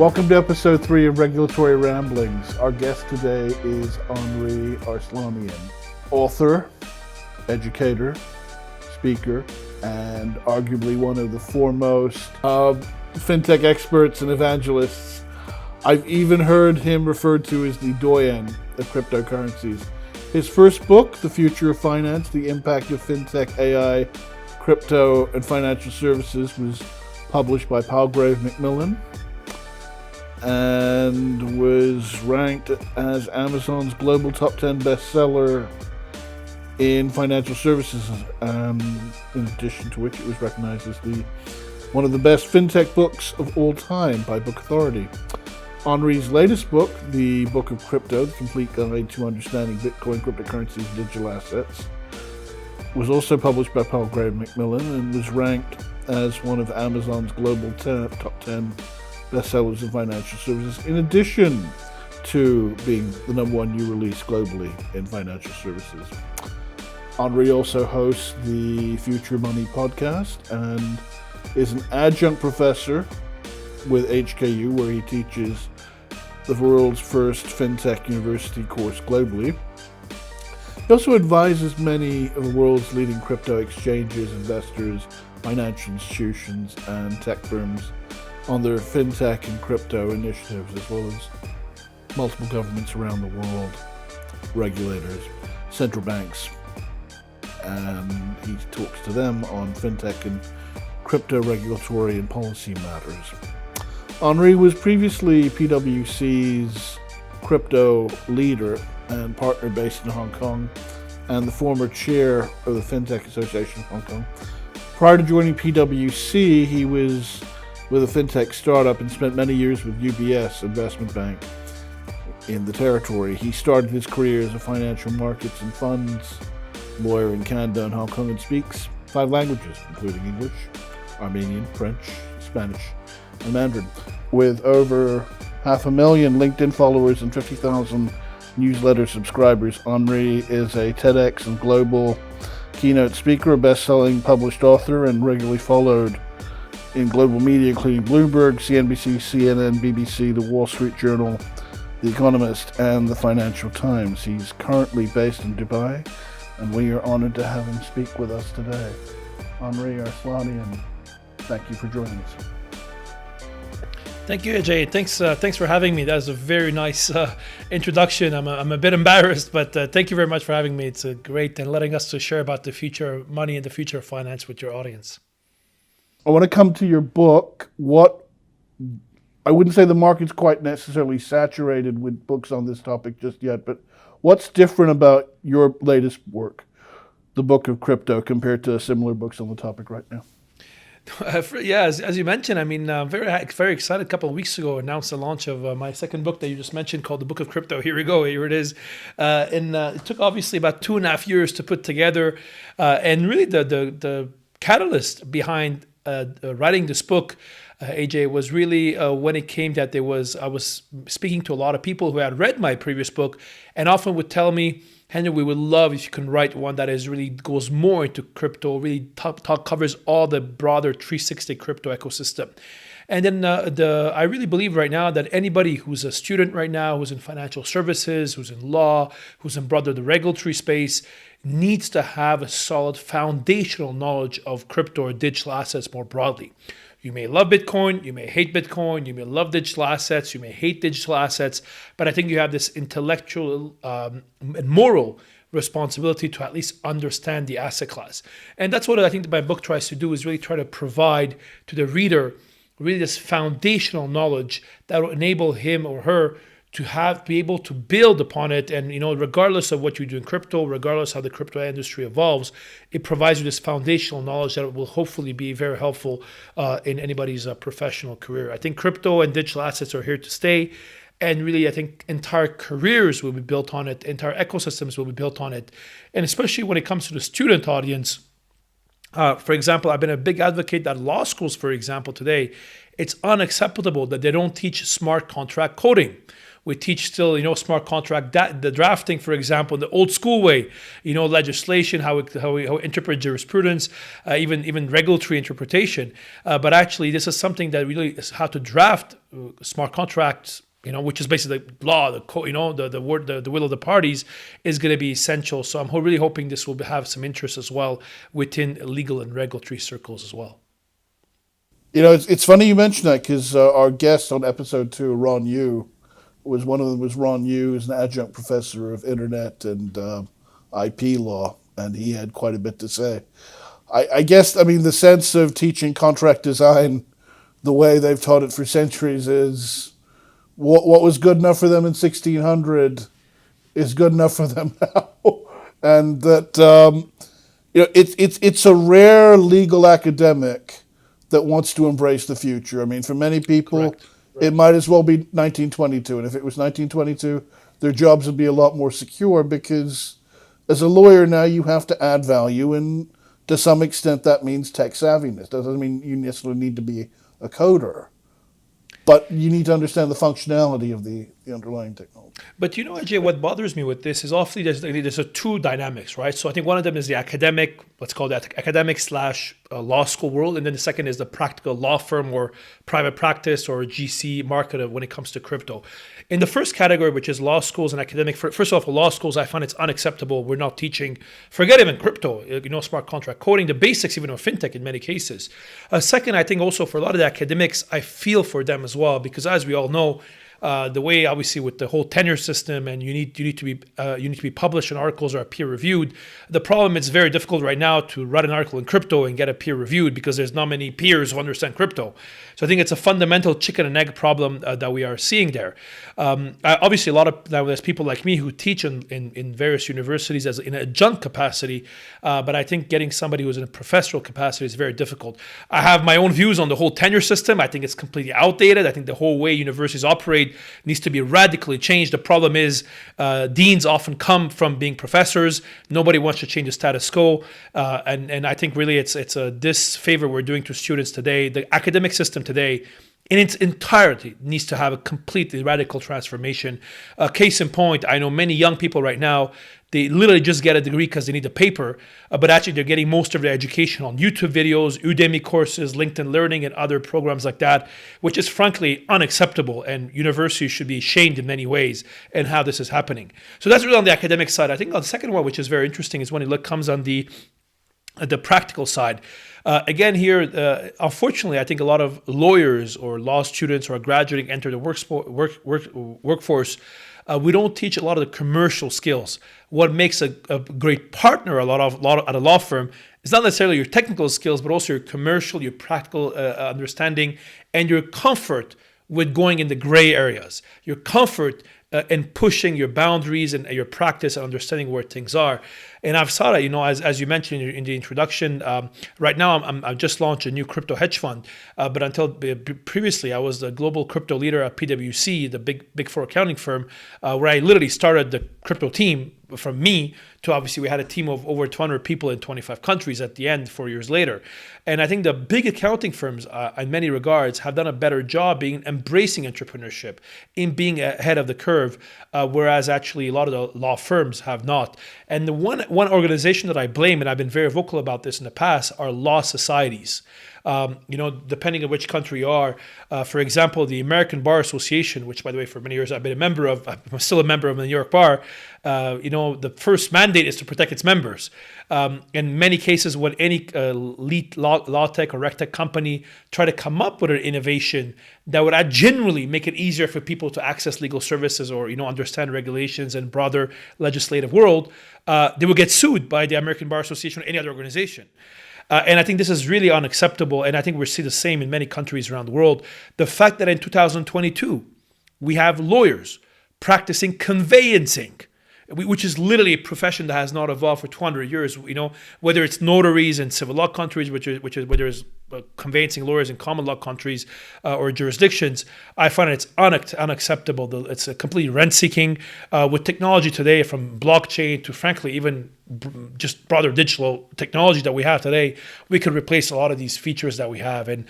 Welcome to episode 3 of Regulatory Ramblings. Our guest today is Henri Arslanian, author, educator, speaker, and arguably one of the foremost fintech experts and evangelists. I've even heard him referred to as the doyen of cryptocurrencies. His first book, The Future of Finance, The Impact of Fintech, AI, Crypto, and Financial Services, was published by Palgrave Macmillan and was ranked as Amazon's global top 10 bestseller in financial services, in addition to which it was recognized as one of the best fintech books of all time by Book Authority. Henri's latest book, The Book of Crypto, The Complete Guide to Understanding Bitcoin, Cryptocurrencies, and Digital Assets, was also published by Palgrave Macmillan and was ranked as one of Amazon's global top 10 bestsellers in financial services, in addition to being the number one new release globally in financial services. Henri also hosts the Future Money podcast and is an adjunct professor with HKU, where he teaches the world's first fintech university course globally. He also advises many of the world's leading crypto exchanges, investors, financial institutions, and tech firms on their fintech and crypto initiatives, as well as multiple governments around the world, regulators, central banks, and he talks to them on fintech and crypto regulatory and policy matters. Henri was previously PwC's crypto leader and partner based in Hong Kong, and the former chair of the FinTech Association of Hong Kong. Prior to joining PwC, he was with a fintech startup and spent many years with UBS Investment Bank in the territory. He started his career as a financial markets and funds lawyer in Canada and Hong Kong, and speaks 5 languages, including English, Armenian, French, Spanish, and Mandarin. With over 500,000 LinkedIn followers and 50,000 newsletter subscribers, Henri is a TEDx and global keynote speaker, a best-selling published author, and regularly followed in global media, including Bloomberg, CNBC, CNN, BBC, The Wall Street Journal, The Economist, and The Financial Times. He's currently based in Dubai, and we are honored to have him speak with us today. Henri Arslanian, thank you for joining us. Thank you, AJ. Thanks for having me. That was a very nice introduction. I'm a bit embarrassed, but thank you very much for having me. It's great and letting us to share about the future of money and the future of finance with your audience. I want to come to your book. I wouldn't say the market's quite necessarily saturated with books on this topic just yet, but what's different about your latest work, The Book of Crypto, compared to similar books on the topic right now? Yeah, as you mentioned, very excited. A couple of weeks ago, announced the launch of my second book that you just mentioned, called The Book of Crypto. Here we go. Here it is. And it took obviously about 2.5 years to put together. And really the catalyst behind writing this book, AJ, was really when it came that I was speaking to a lot of people who had read my previous book and often would tell me, Henri, we would love if you can write one that really goes more into crypto, really covers all the broader 360 crypto ecosystem. And then I really believe right now that anybody who's a student right now, who's in financial services, who's in law, who's in the regulatory space, needs to have a solid foundational knowledge of crypto or digital assets more broadly. You may love Bitcoin, you may hate Bitcoin, you may love digital assets, you may hate digital assets, but I think you have this intellectual and moral responsibility to at least understand the asset class. And that's what I think that my book tries to do, is really try to provide to the reader really this foundational knowledge that will enable him or her to be able to build upon it. And, regardless of what you do in crypto, regardless how the crypto industry evolves, it provides you this foundational knowledge that will hopefully be very helpful in anybody's professional career. I think crypto and digital assets are here to stay. And really, I think entire careers will be built on it. Entire ecosystems will be built on it. And especially when it comes to the student audience, for example, I've been a big advocate that law schools, for example, today, it's unacceptable that they don't teach smart contract coding. We teach still, smart contract, the drafting, for example, the old school way, legislation, how we interpret jurisprudence, even regulatory interpretation. But actually, this is something that really is how to draft smart contracts, which is basically the law, the word, the will of the parties, is going to be essential. So I'm really hoping this will have some interest as well within legal and regulatory circles as well. It's funny you mention that, because our guest on episode 2, Ron Yu, was Ron Yu, who's an adjunct professor of internet and IP law, and he had quite a bit to say. I guess, the sense of teaching contract design the way they've taught it for centuries is what was good enough for them in 1600 is good enough for them now. And that, it's a rare legal academic that wants to embrace the future. For many people, Correct. It might as well be 1922. And if it was 1922, their jobs would be a lot more secure, because as a lawyer now, you have to add value. And to some extent, that means tech savviness. Doesn't mean you necessarily need to be a coder, but you need to understand the functionality of the underlying technology. But Ajay, what bothers me with this is often there's two dynamics, right? So I think one of them is the academic, let's call that academic / law school world. And then the second is the practical law firm or private practice or GC market when it comes to crypto. In the first category, which is law schools and academic, first off, for law schools, I find it's unacceptable. We're not teaching, forget even crypto, smart contract coding, the basics even of fintech in many cases. Second, I think also for a lot of the academics, I feel for them as well, because as we all know, the way obviously with the whole tenure system, and you need to be published in articles or peer reviewed. The problem, it's very difficult right now to write an article in crypto and get it peer reviewed, because there's not many peers who understand crypto. So I think it's a fundamental chicken and egg problem that we are seeing there. Obviously, a lot of there's people like me who teach in various universities as in an adjunct capacity, but I think getting somebody who's in a professional capacity is very difficult. I have my own views on the whole tenure system. I think it's completely outdated. I think the whole way universities operate needs to be radically changed. The problem is deans often come from being professors. Nobody wants to change the status quo, and I think really it's a disfavor we're doing to students today. The academic system today, in its entirety, needs to have a completely radical transformation. Case in point, I know many young people right now, they literally just get a degree because they need a paper, but actually they're getting most of their education on YouTube videos, Udemy courses, LinkedIn Learning, and other programs like that, which is frankly unacceptable, and universities should be ashamed in many ways in how this is happening. So that's really on the academic side. I think on the second one, which is very interesting, is when it comes on the practical side. Again, here, unfortunately, I think a lot of lawyers or law students who are graduating enter the workforce. We don't teach a lot of the commercial skills. What makes a great partner at a law firm is not necessarily your technical skills, but also your commercial, your practical understanding, and your comfort with going in the gray areas. Your comfort in pushing your boundaries and your practice and understanding where things are. And I've saw that, as you mentioned in the introduction, right now I've just launched a new crypto hedge fund. But until previously, I was the global crypto leader at PwC, the big four accounting firm, where I literally started the crypto team from me to obviously we had a team of over 200 people in 25 countries at the end 4 years later. And I think the big accounting firms in many regards have done a better job embracing entrepreneurship, in being ahead of the curve, whereas actually a lot of the law firms have not. And the one organization that I blame, and I've been very vocal about this in the past, are law societies. Depending on which country you are. For example, the American Bar Association, which, by the way, for many years I've been a member of, I'm still a member of the New York Bar. The first mandate is to protect its members. In many cases, when any elite law tech or rec tech company try to come up with an innovation that would generally make it easier for people to access legal services or understand regulations and broader legislative world, they would get sued by the American Bar Association or any other organization. And I think this is really unacceptable. And I think we see the same in many countries around the world. The fact that in 2022, we have lawyers practicing conveyancing, which is literally a profession that has not evolved for 200 years. Whether it's notaries in civil law countries, where there's conveyancing lawyers in common law countries or jurisdictions, I find it's unacceptable. It's a completely rent-seeking. With technology today, from blockchain to, frankly, even just broader digital technology that we have today, we could replace a lot of these features that we have. And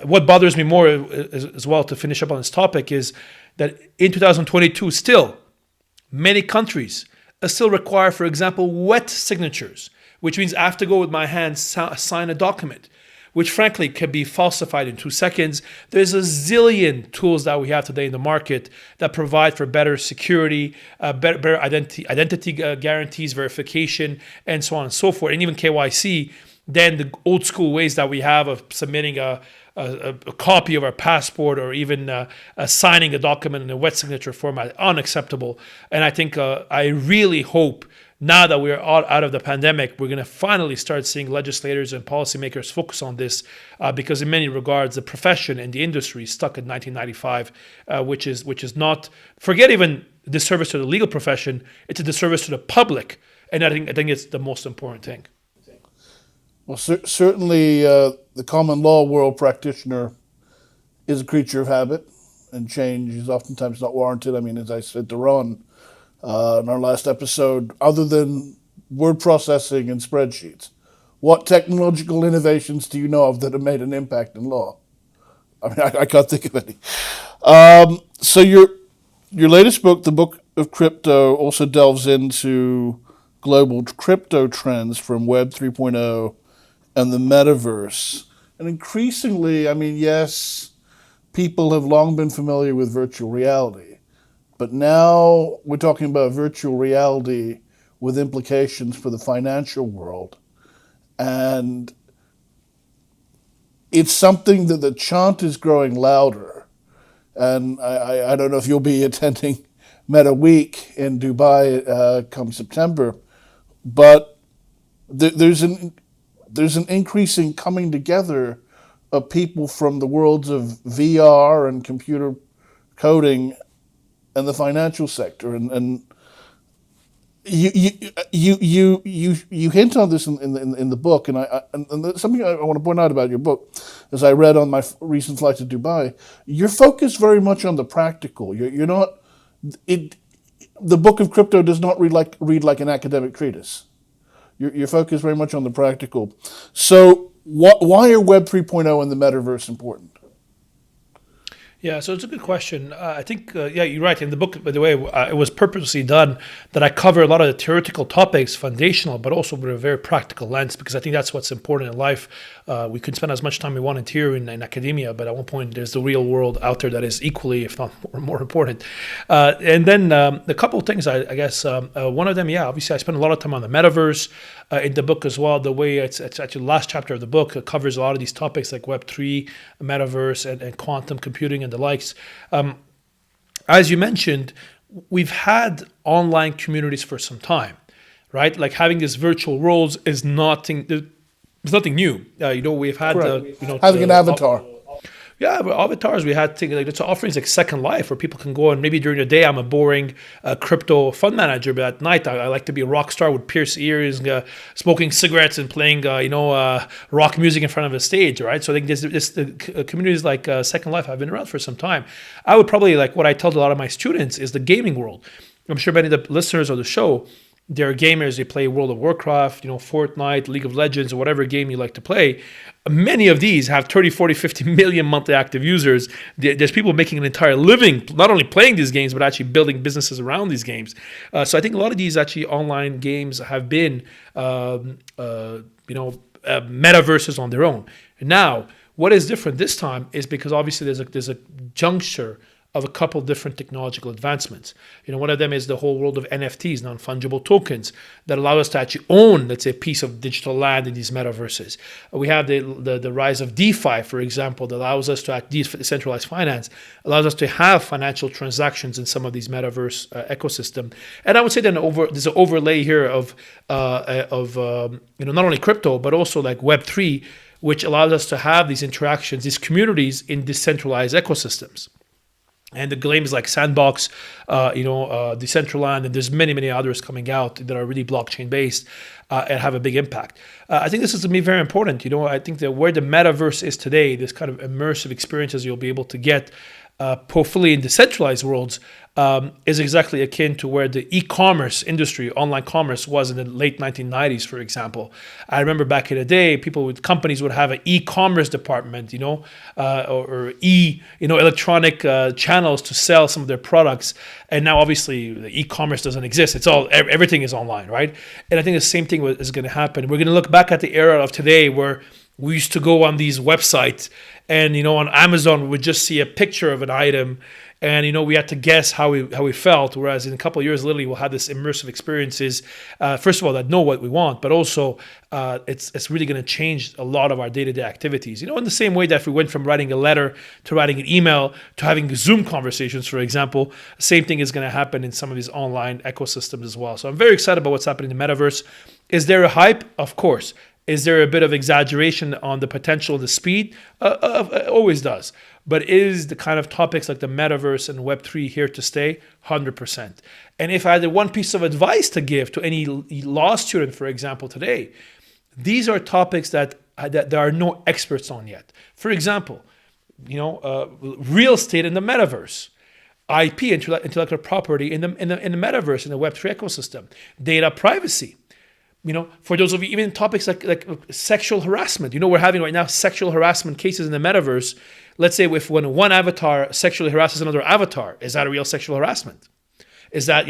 what bothers me more as well, to finish up on this topic, is that in 2022, still, many countries still require, for example, wet signatures, which means I have to go with my hands, sign a document, which frankly can be falsified in 2 seconds. There's a zillion tools that we have today in the market that provide for better security, better identity guarantees, verification, and so on and so forth, and even KYC, than the old school ways that we have of submitting a copy of our passport, or even signing a document in a wet signature format. Unacceptable. And I think I really hope, now that we're out of the pandemic, we're going to finally start seeing legislators and policymakers focus on this, because in many regards, the profession and the industry is stuck in 1995, which is not, forget even disservice to the legal profession, it's a disservice to the public. And I think it's the most important thing. Well, certainly the common law world practitioner is a creature of habit, and change is oftentimes not warranted. I mean, as I said to Ron in our last episode, other than word processing and spreadsheets, what technological innovations do you know of that have made an impact in law? I mean, I can't think of any. So your latest book, The Book of Crypto, also delves into global crypto trends from Web 3.0 and the Metaverse. And increasingly, I mean, yes, people have long been familiar with virtual reality, but now we're talking about virtual reality with implications for the financial world. And it's something that the chant is growing louder. And I don't know if you'll be attending Meta Week in Dubai come September, but there's an increasing coming together of people from the worlds of VR and computer coding and the financial sector, and you hint on this in the book, and and something I want to point out about your book, as I read on my recent flight to Dubai, you're focused very much on the practical. You're not it. The Book of Crypto does not read like an academic treatise. You're focused very much on the practical. So why are Web 3.0 and the Metaverse important? Yeah, so it's a good question. I think, you're right. In the book, by the way, it was purposely done that I cover a lot of the theoretical topics, foundational, but also with a very practical lens, because I think that's what's important in life. We can spend as much time we want here in academia, but at one point there's the real world out there that is equally, if not more important. And then a couple of things, I guess. One of them, obviously I spend a lot of time on the Metaverse in the book as well. The way it's actually the last chapter of the book, it covers a lot of these topics like Web3, Metaverse, and quantum computing and the likes. As you mentioned, we've had online communities for some time, right? Like having these virtual worlds is nothing. It's nothing new. We've had having an avatar. Yeah, but avatars, we had things like it's offerings like Second Life, where people can go and maybe during the day I'm a boring crypto fund manager, but at night I like to be a rock star with pierced ears, smoking cigarettes and playing rock music in front of a stage, right? So I think this communities like Second Life have been around for some time. I would probably, like what I tell a lot of my students, is the gaming world. I'm sure many of the listeners of the show, they're gamers, they play World of Warcraft, Fortnite, League of Legends, or whatever game you like to play. Many of these have 30, 40, 50 million monthly active users. There's people making an entire living, not only playing these games, but actually building businesses around these games. So I think a lot of these actually online games have been, metaverses on their own. And now, what is different this time is because obviously there's a juncture of a couple different technological advancements. One of them is the whole world of NFTs, non-fungible tokens, that allow us to actually own, let's say, a piece of digital land in these metaverses. We have the rise of DeFi, for example, that allows us to act decentralized finance, allows us to have financial transactions in some of these metaverse ecosystem. And I would say then there's an overlay here of not only crypto, but also like Web3, which allows us to have these interactions, these communities in decentralized ecosystems. And the games like Sandbox, Decentraland, and there's many others coming out that are really blockchain based and have a big impact. I think this is going to be very important. I think that where the metaverse is today, this kind of immersive experiences you'll be able to get, hopefully in decentralized worlds, is exactly akin to where the e-commerce industry, online commerce, was in the late 1990s, for example. I remember back in the day, companies would have an e-commerce department, or electronic channels to sell some of their products. And now, obviously, the e-commerce doesn't exist. Everything is online, right? And I think the same thing is going to happen. We're going to look back at the era of today where we used to go on these websites and, on Amazon, we would just see a picture of an item and, we had to guess how we felt. Whereas in a couple of years, literally, we'll have this immersive experiences, first of all, that know what we want, but also it's really going to change a lot of our day-to-day activities. In the same way that if we went from writing a letter to writing an email to having Zoom conversations, for example, same thing is going to happen in some of these online ecosystems as well. So I'm very excited about what's happening in the metaverse. Is there a hype? Of course. Is there a bit of exaggeration on the potential, the speed? It always does. But is the kind of topics like the metaverse and Web3 here to stay? 100%. And if I had one piece of advice to give to any law student, for example, today, these are topics that there are no experts on yet. For example, real estate in the metaverse. IP, intellectual property in the metaverse, in the Web3 ecosystem. Data privacy. For those of you, even topics like sexual harassment. We're having right now sexual harassment cases in the metaverse. Let's say when one avatar sexually harasses another avatar, is that a real sexual harassment? Is that,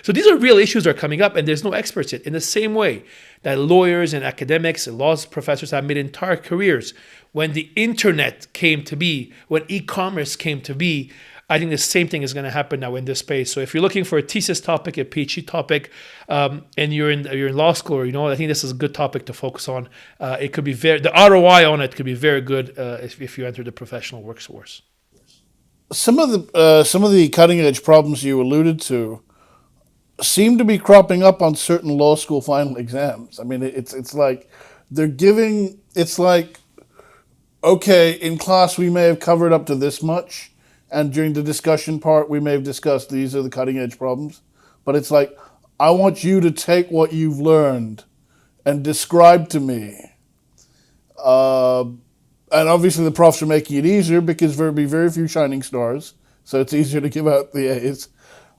so these are real issues that are coming up and there's no experts yet. In the same way that lawyers and academics and law professors have made entire careers when the internet came to be, when e-commerce came to be, I think the same thing is going to happen now in this space. So if you're looking for a thesis topic, a PhD topic, and you're in law school, I think this is a good topic to focus on. It could be the ROI on it could be very good if you enter the professional workforce. Some of the cutting edge problems you alluded to seem to be cropping up on certain law school final exams. I mean, it's like they're giving. It's like, okay, in class we may have covered up to this much. And during the discussion part, we may have discussed these are the cutting edge problems. But it's like, I want you to take what you've learned and describe to me. And obviously the profs are making it easier because there'll be very few shining stars. So it's easier to give out the A's.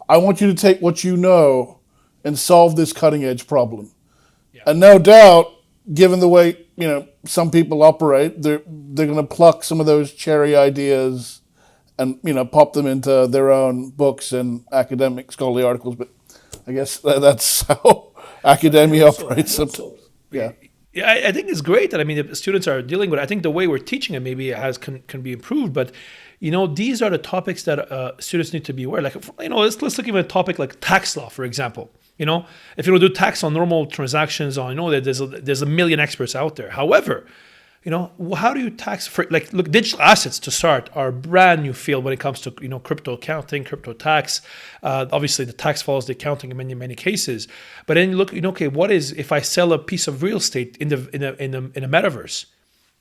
I want you to take what you know and solve this cutting edge problem. Yeah. And no doubt, given the way some people operate, they're going to pluck some of those cherry ideas and pop them into their own books and academic scholarly articles. But I guess that's how academia operates sometimes. Yeah. Yeah, I think it's great that the students are dealing with it. I think the way we're teaching it maybe can be improved, but these are the topics that students need to be aware. Like let's look at a topic like tax law, for example. If you do tax on normal transactions, that there's a million experts out there. However, how do you tax for look, digital assets to start are a brand new field when it comes to crypto accounting, crypto tax. Obviously, the tax follows the accounting in many cases. But then you look, okay, what is if I sell a piece of real estate in a metaverse?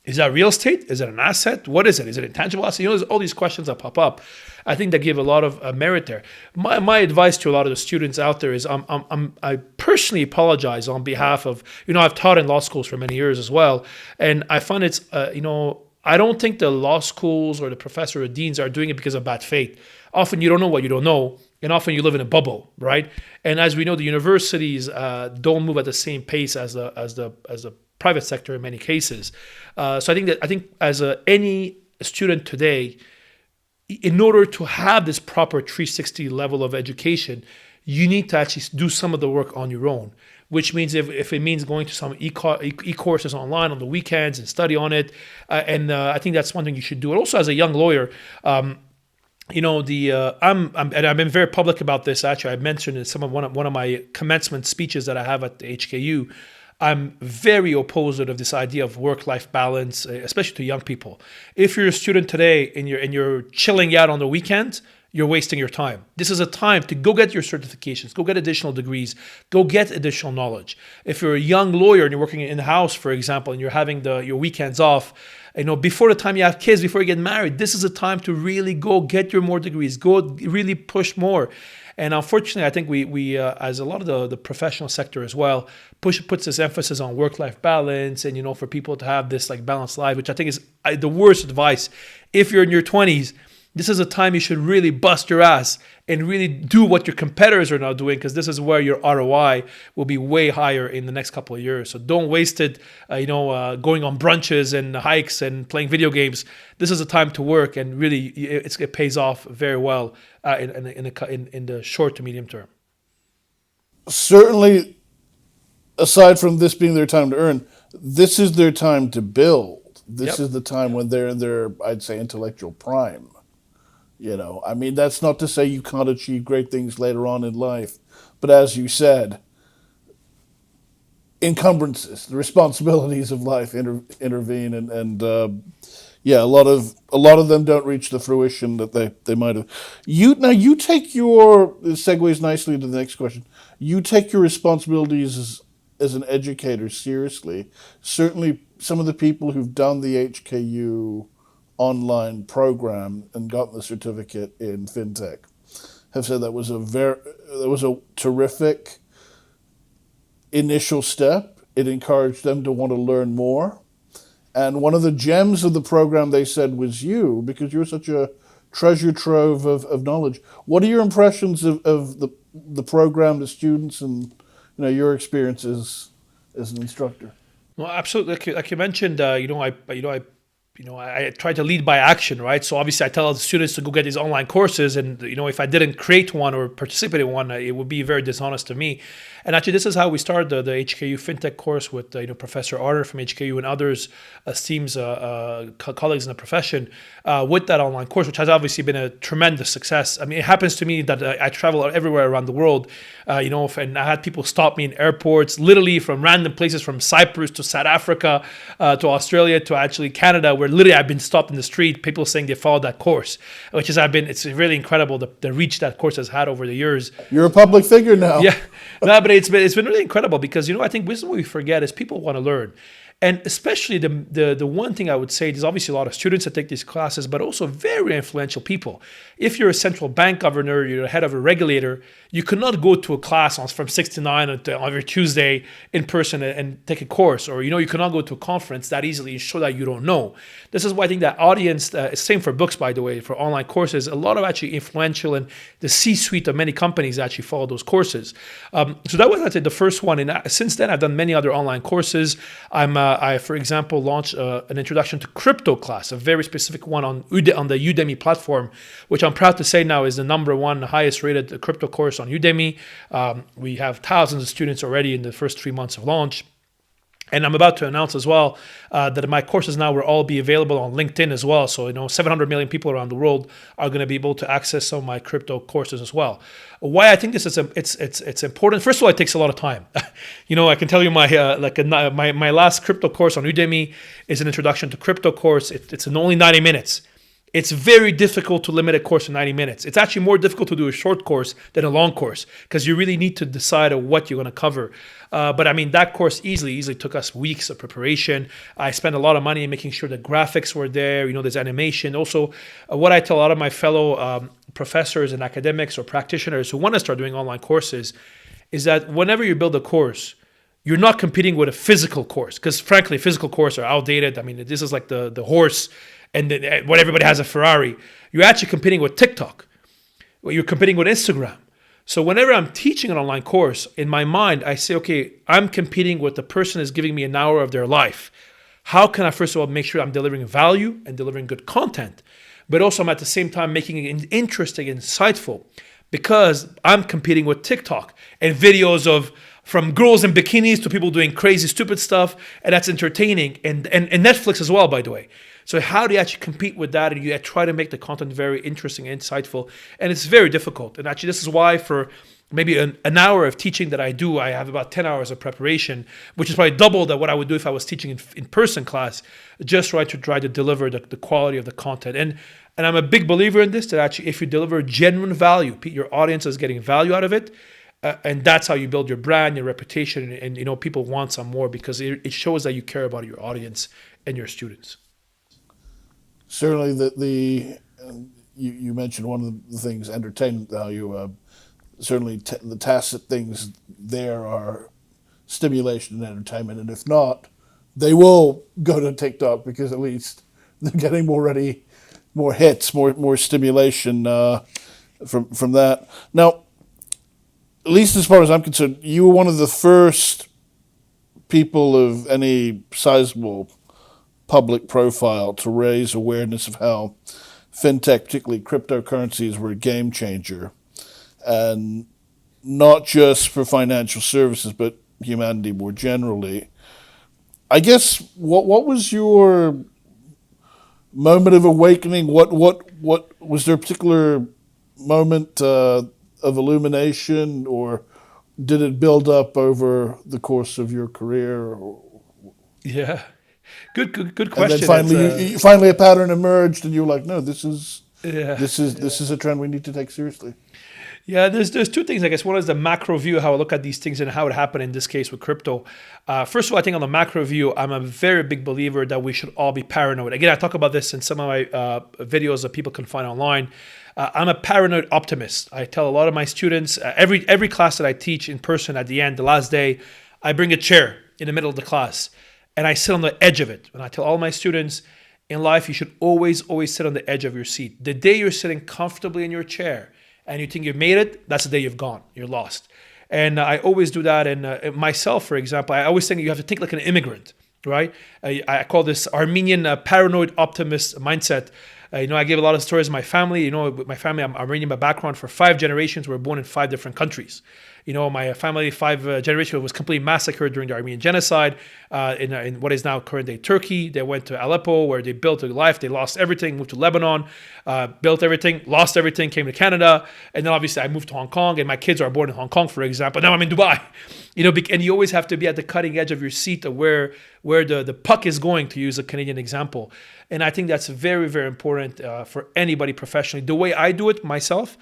Is that real estate? Is it an asset? What is it? Is it a tangible asset? There's all these questions that pop up. I think that give a lot of merit there. My advice to a lot of the students out there is I personally apologize on behalf of, I've taught in law schools for many years as well. And I find it's, I don't think the law schools or the professor or deans are doing it because of bad faith. Often you don't know what you don't know. And often you live in a bubble, right? And as we know, the universities don't move at the same pace as the private sector in many cases. So I think as any student today, in order to have this proper 360 level of education, you need to actually do some of the work on your own, which means if it means going to some e-courses online on the weekends and study on it. I think that's one thing you should do. And also as a young lawyer, and I've been very public about this. Actually, I mentioned in one of my commencement speeches that I have at the HKU. I'm very opposed of this idea of work-life balance, especially to young people. If you're a student today and you're chilling out on the weekend, you're wasting your time. This is a time to go get your certifications, go get additional degrees, go get additional knowledge. If you're a young lawyer and you're working in the house, for example, and you're having your weekends off, before the time you have kids, before you get married, this is a time to really go get your more degrees, go really push more. And unfortunately, I think we as a lot of the professional sector as well, puts this emphasis on work-life balance and, for people to have this like balanced life, which I think is the worst advice. If you're in your 20s, this is a time you should really bust your ass and really do what your competitors are now doing, because this is where your ROI will be way higher in the next couple of years. So don't waste it, going on brunches and hikes and playing video games. This is a time to work, and really it pays off very well in the short to medium term. Certainly, aside from this being their time to earn, this is their time to build. This is the time when they're in their, I'd say, intellectual prime. That's not to say you can't achieve great things later on in life, but as you said, encumbrances, the responsibilities of life intervene, and a lot of them don't reach the fruition that they might have. You take your, this segues nicely to the next question. You take your responsibilities as an educator seriously. Certainly, some of the people who've done the HKU online program and gotten the certificate in FinTech have said that was a terrific initial step. It encouraged them to want to learn more. And one of the gems of the program, they said, was you, because you're such a treasure trove of knowledge. What are your impressions of the program, the students, and your experiences as an instructor? Well, absolutely. Like you mentioned, I try to lead by action, right? So obviously I tell the students to go get these online courses, and if I didn't create one or participate in one, it would be very dishonest to me. And actually, this is how we started the HKU FinTech course with Professor Arter from HKU and others, esteemed colleagues in the profession, with that online course, which has obviously been a tremendous success. I mean, it happens to me that I travel everywhere around the world, and I had people stop me in airports, literally from random places, from Cyprus to South Africa, to Australia, to actually Canada, where literally I've been stopped in the street, people saying they followed that course, it's really incredible the reach that course has had over the years. You're a public figure now. Yeah, no, but it's been really incredible, because I think what we forget is people want to learn. And especially the one thing I would say, there's obviously a lot of students that take these classes, but also very influential people. If you're a central bank governor, you're the head of a regulator, you cannot go to a class from 6 to 9 on every Tuesday in person and take a course, or you cannot go to a conference that easily and show that you don't know. This is why I think that audience, same for books, by the way, for online courses, a lot of actually influential, and the C-suite of many companies actually follow those courses. So that was actually the first one, and since then I've done many other online courses. I, for example, launched an introduction to crypto class, a very specific one on the Udemy platform, which I'm proud to say now is the #1 highest rated crypto course on Udemy. We have thousands of students already in the first 3 months of launch. And I'm about to announce as well that my courses now will all be available on LinkedIn as well. So 700 million people around the world are going to be able to access some of my crypto courses as well. Why I think this is it's important. First of all, it takes a lot of time. I can tell you my last crypto course on Udemy is an introduction to crypto course. It's in only 90 minutes. It's very difficult to limit a course to 90 minutes. It's actually more difficult to do a short course than a long course, because you really need to decide on what you're going to cover. But I mean, that course easily took us weeks of preparation. I spent a lot of money in making sure the graphics were there. There's animation. Also, what I tell a lot of my fellow professors and academics or practitioners who want to start doing online courses is that whenever you build a course, you're not competing with a physical course, because frankly, physical courses are outdated. I mean, this is like the horse, and when everybody has a Ferrari. You're actually competing with TikTok. You're competing with Instagram. So whenever I'm teaching an online course, in my mind, I say, okay, I'm competing with the person who's giving me an hour of their life. How can I, first of all, make sure I'm delivering value and delivering good content, but also I'm at the same time making it interesting and insightful, because I'm competing with TikTok and videos from girls in bikinis to people doing crazy, stupid stuff, and that's entertaining, and Netflix as well, by the way. So how do you actually compete with that? And you try to make the content very interesting and insightful, and it's very difficult. And actually, this is why for maybe an hour of teaching that I do, I have about 10 hours of preparation, which is probably double that what I would do if I was teaching in person class, just right to try to deliver the quality of the content. And I'm a big believer in this, that actually if you deliver genuine value, your audience is getting value out of it, and that's how you build your brand, your reputation, and people want some more because it shows that you care about your audience and your students. Certainly, you mentioned one of the things, entertainment value. Certainly, the tacit things there are stimulation and entertainment, and if not, they will go to TikTok because at least they're getting more hits, more stimulation from that. Now, at least as far as I'm concerned, you were one of the first people of any sizable public profile to raise awareness of how FinTech, particularly cryptocurrencies, were a game changer. And not just for financial services, but humanity more generally. I guess what was your moment of awakening? What was there a particular moment of illumination, or did it build up over the course of your career? Yeah, good question. And then finally a pattern emerged, and you were like, no, this is a trend we need to take seriously. Yeah, there's two things, I guess. One is the macro view, how I look at these things and how it happened in this case with crypto. First of all, I think on the macro view, I'm a very big believer that we should all be paranoid. Again, I talk about this in some of my videos that people can find online. I'm a paranoid optimist. I tell a lot of my students, every class that I teach in person at the end, the last day, I bring a chair in the middle of the class and I sit on the edge of it. And I tell all my students, in life, you should always sit on the edge of your seat. The day you're sitting comfortably in your chair and you think you've made it, that's the day you've gone. You're lost. And I always do that. And myself, for example, I always think you have to think like an immigrant, right? I call this Armenian paranoid optimist mindset. I give a lot of stories of my family. With my family, I'm Armenian by background. For 5 generations, we were born in 5 different countries. My family, 5 generations, was completely massacred during the Armenian genocide in what is now current day Turkey. They went to Aleppo, where they built a life. They lost everything, moved to Lebanon, built everything, lost everything, came to Canada. And then obviously I moved to Hong Kong, and my kids are born in Hong Kong, for example. Now I'm in Dubai. And you always have to be at the cutting edge of your seat of where the puck is going, to use a Canadian example. And I think that's very, very important for anybody professionally. The way I do it myself,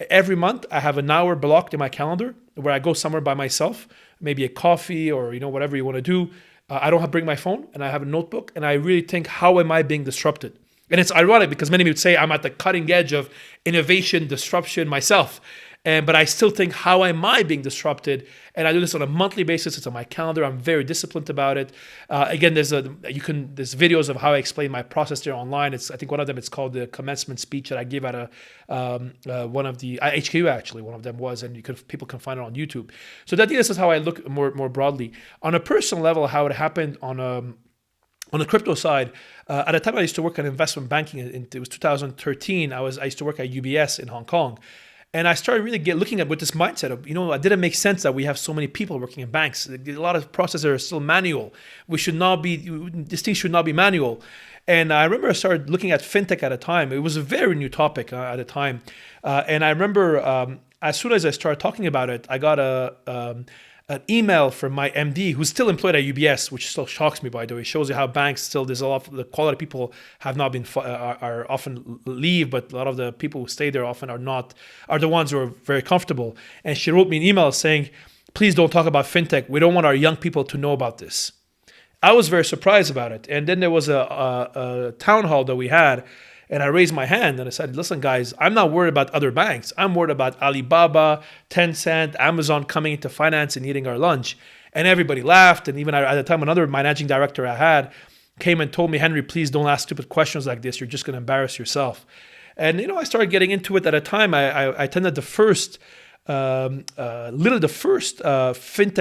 every month I have an hour blocked in my calendar where I go somewhere by myself, maybe a coffee or whatever you want to do. I don't have to bring my phone, and I have a notebook, and I really think, how am I being disrupted? And it's ironic because many would say I'm at the cutting edge of innovation, disruption myself. But I still think, how am I being disrupted? And I do this on a monthly basis. It's on my calendar. I'm very disciplined about it. Again, there's videos of how I explain my process there online. I think one of them, it's called the commencement speech that I give at one of the HKU, actually. One of them was, and people can find it on YouTube. So this is how I look more broadly. On a personal level, how it happened on the crypto side, at the time I used to work in investment banking. It was 2013. I used to work at UBS in Hong Kong. And I started really looking at with this mindset of, it didn't make sense that we have so many people working in banks. A lot of processes are still manual. This thing should not be manual. And I remember I started looking at FinTech at a time. It was a very new topic at a time. And I remember as soon as I started talking about it, I got an email from my MD, who's still employed at UBS, which still shocks me, by the way. It shows you how banks still, there's a lot of the quality people have not been, are often leave, but a lot of the people who stay there often are the ones who are very comfortable. And she wrote me an email saying, please don't talk about FinTech. We don't want our young people to know about this. I was very surprised about it. And then there was a town hall that we had, and I raised my hand and I said, listen, guys, I'm not worried about other banks. I'm worried about Alibaba, Tencent, Amazon coming into finance and eating our lunch. And everybody laughed. And even at the time, another managing director I had came and told me, Henri, please don't ask stupid questions like this. You're just going to embarrass yourself. And, I started getting into it at a time. I attended the first FinTech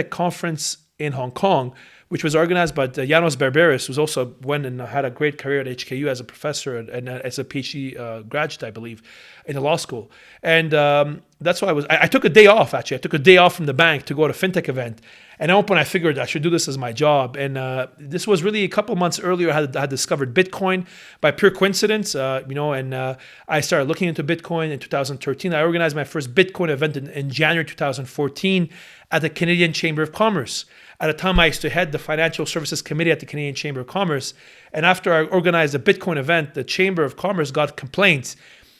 conference in Hong Kong, which was organized by Janos Berberis, who's also went and had a great career at HKU as a professor and as a PhD graduate, I believe, in the law school. And that's why I took a day off, actually. I took a day off from the bank to go to a FinTech event. And at one point I figured I should do this as my job. And this was really a couple months earlier. I had discovered Bitcoin by pure coincidence, and I started looking into Bitcoin in 2013. I organized my first Bitcoin event in January 2014 at the Canadian Chamber of Commerce. At the time, I used to head the Financial Services Committee at the Canadian Chamber of Commerce. And after I organized a Bitcoin event, the Chamber of Commerce got complaints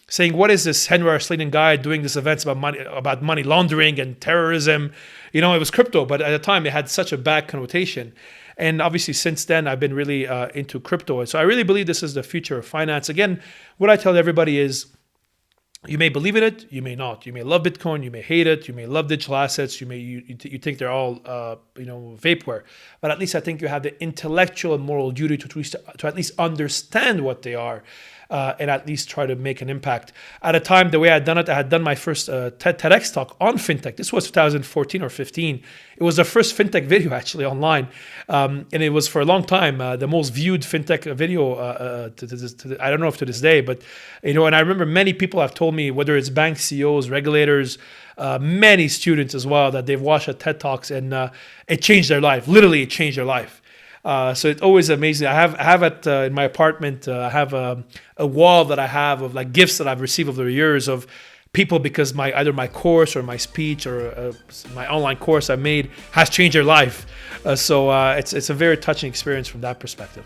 saying, what is this Henri Sladen guy doing these events about money laundering and terrorism? It was crypto, but at the time it had such a bad connotation. And obviously since then, I've been really into crypto. And so I really believe this is the future of finance. Again, what I tell everybody is, you may believe in it, you may not. You may love Bitcoin, you may hate it, you may love digital assets, you think they're all vapeware. But at least I think you have the intellectual and moral duty to at least understand what they are. And at least try to make an impact. At a time, the way I had done my first TEDx talk on FinTech. This was 2014 or 15. It was the first FinTech video actually online. And it was for a long time the most viewed FinTech video, I don't know if to this day, but, and I remember many people have told me, whether it's bank CEOs, regulators, many students as well, that they've watched the TED Talks and it changed their life. Literally, it changed their life. So it's always amazing. I have it in my apartment. I have a wall that I have of like gifts that I've received over the years of people because either my course or my speech or my online course I made has changed their life. So it's a very touching experience from that perspective.